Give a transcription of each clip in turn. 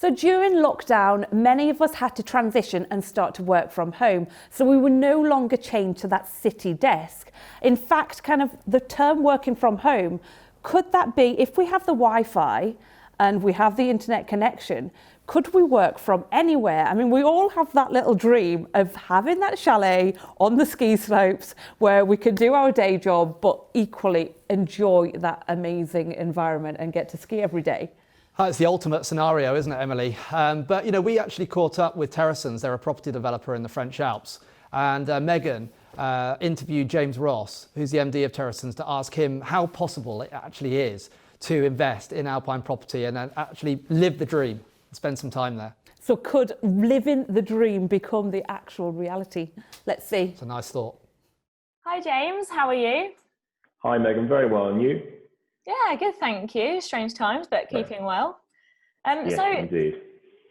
So during lockdown, many of us had to transition and start to work from home. So we were no longer chained to that city desk. In fact, kind of the term working from home, could that be, if we have the Wi-Fi and we have the internet connection, could we work from anywhere? I mean, we all have that little dream of having that chalet on the ski slopes where we could do our day job, but equally enjoy that amazing environment and get to ski every day. It's the ultimate scenario, isn't it, Emily? But we actually caught up with Terrasons. They're a property developer in the French Alps. And Megan interviewed James Ross, who's the MD of Terrasons, to ask him how possible it actually is to invest in alpine property and actually live the dream, spend some time there. So could living the dream become the actual reality? Let's see. It's a nice thought. Hi, James. How are you? Hi, Megan. Very well. And you? Yeah, good, thank you. Strange times, but keeping well. Yes, so, indeed.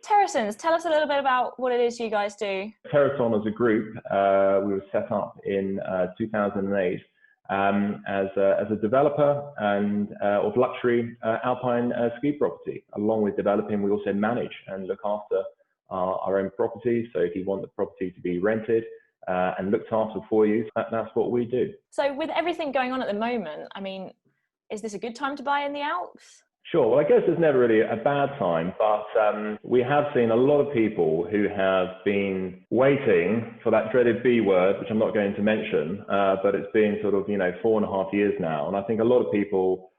Terrasons, tell us a little bit about what it is you guys do. Terrason as a group, we were set up in 2008 as a developer and of luxury alpine ski property. Along with developing, we also manage and look after our own property. So if you want the property to be rented and looked after for you, that's what we do. So with everything going on at the moment, I mean, is this a good time to buy in the Alps? Sure. Well, I guess there's never really a bad time, but we have seen a lot of people who have been waiting for that dreaded B word, which I'm not going to mention, but it's been sort of, 4.5 years now. And I think a lot of people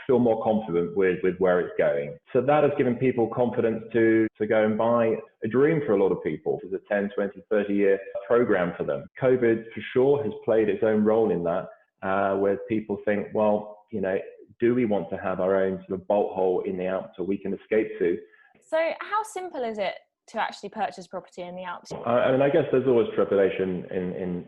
feel more confident with where it's going. So that has given people confidence to go and buy a dream for a lot of people. It's a 10, 20, 30-year program for them. COVID, for sure, has played its own role in that. Where people think, well, do we want to have our own sort of bolt hole in the Alps that we can escape to? So how simple is it to actually purchase property in the Alps? I guess there's always trepidation in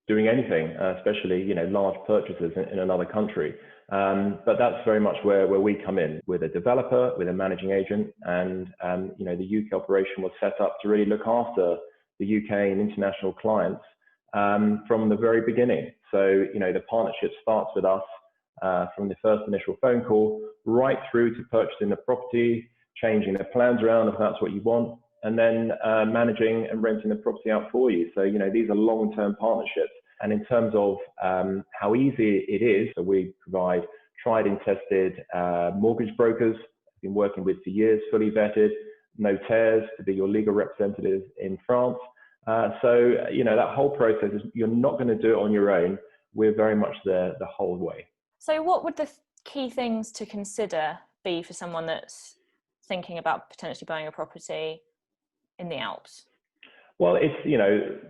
doing anything, especially, large purchases in another country. But that's very much where we come in with a developer, with a managing agent. And, the UK operation was set up to really look after the UK and international clients from the very beginning. So, the partnership starts with us from the first initial phone call right through to purchasing the property, changing the plans around if that's what you want, and then managing and renting the property out for you. So, these are long-term partnerships. And in terms of how easy it is, so we provide tried and tested mortgage brokers, been working with for years, fully vetted, notaires to be your legal representatives in France. So, that whole process is, you're not going to do it on your own. We're very much there the whole way. So what would the key things to consider be for someone that's thinking about potentially buying a property in the Alps? Well, it's,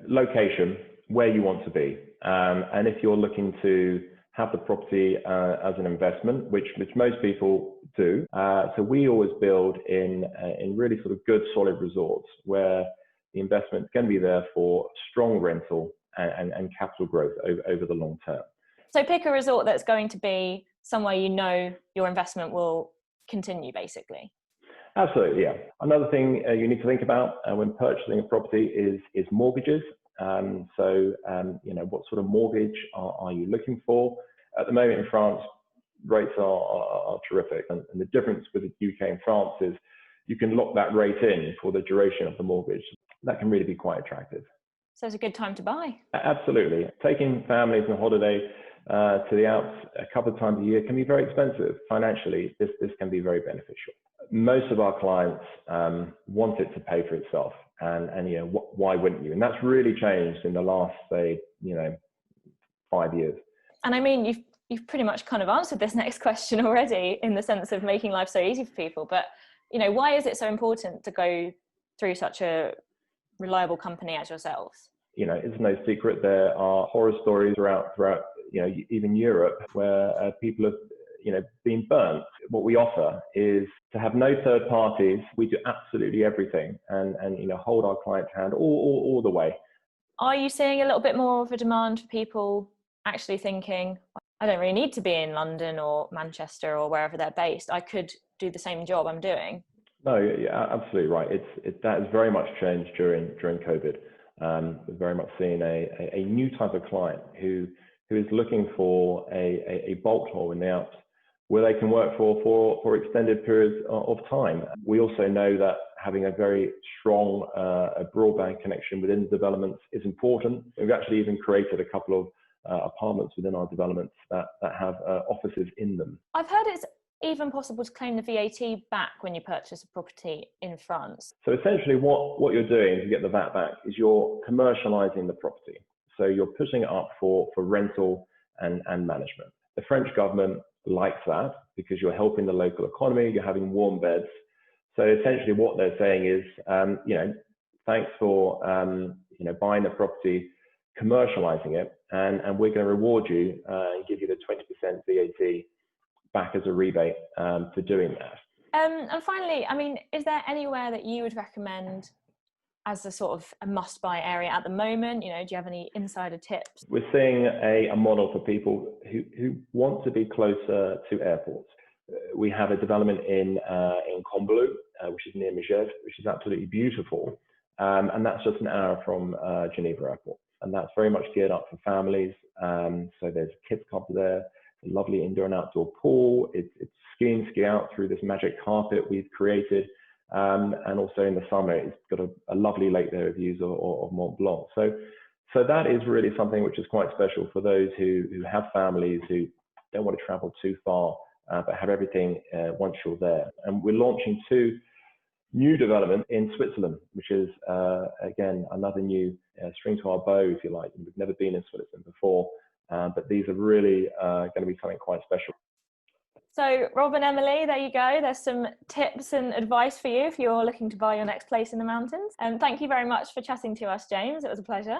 location, where you want to be. And if you're looking to have the property as an investment, which most people do. So we always build in really sort of good, solid resorts where the investment can be there for strong rental and capital growth over the long term. So pick a resort that's going to be somewhere your investment will continue, basically. Absolutely, yeah. Another thing you need to think about when purchasing a property is mortgages. What sort of mortgage are you looking for? At the moment in France, rates are terrific. And the difference with the UK and France is you can lock that rate in for the duration of the mortgage. That can really be quite attractive. So it's a good time to buy. Absolutely. Taking families on holiday to the Alps a couple of times a year can be very expensive. Financially, this can be very beneficial. Most of our clients want it to pay for itself. And why wouldn't you? And that's really changed in the last, say, 5 years. And I mean, you've pretty much kind of answered this next question already in the sense of making life so easy for people. But, why is it so important to go through such a reliable company as yourselves? It's no secret there are horror stories throughout even Europe where people have been burnt. What we offer is to have no third parties. We do absolutely everything and hold our client's hand all the way. Are you seeing a little bit more of a demand for people actually thinking, I don't really need to be in London or Manchester or wherever they're based. I could do the same job I'm doing? No, you're absolutely right. That has very much changed during COVID. We're very much seeing a new type of client who is looking for a bulk hole in the Alps where they can work for extended periods of time. We also know that having a very strong broadband connection within developments is important. We've actually even created a couple of apartments within our developments that have offices in them. I've heard it's even possible to claim the VAT back when you purchase a property in France. So essentially what you're doing to get the VAT back is you're commercializing the property. So you're putting it up for rental and management. The French government likes that because you're helping the local economy, you're having warm beds. So essentially what they're saying is, thanks for, buying the property, commercializing it, and we're going to reward you and give you the 20% VAT back as a rebate for doing that. And finally, I mean, is there anywhere that you would recommend as a sort of a must-buy area at the moment? Do you have any insider tips? We're seeing a model for people who want to be closer to airports. We have a development in Combloux, which is near Megève, which is absolutely beautiful. And that's just an hour from Geneva Airport. And that's very much geared up for families. So there's a kids club there, a lovely indoor and outdoor pool. It's ski out through this magic carpet we've created. And also in the summer, it's got a lovely lake there with views of Mont Blanc. So that is really something which is quite special for those who have families who don't want to travel too far, but have everything once you're there. And we're launching 2 new developments in Switzerland, which is, again, another new string to our bow, if you like. We've never been in Switzerland before, but these are really going to be something quite special. So Rob and Emily, there you go. There's some tips and advice for you if you're looking to buy your next place in the mountains. And thank you very much for chatting to us, James. It was a pleasure.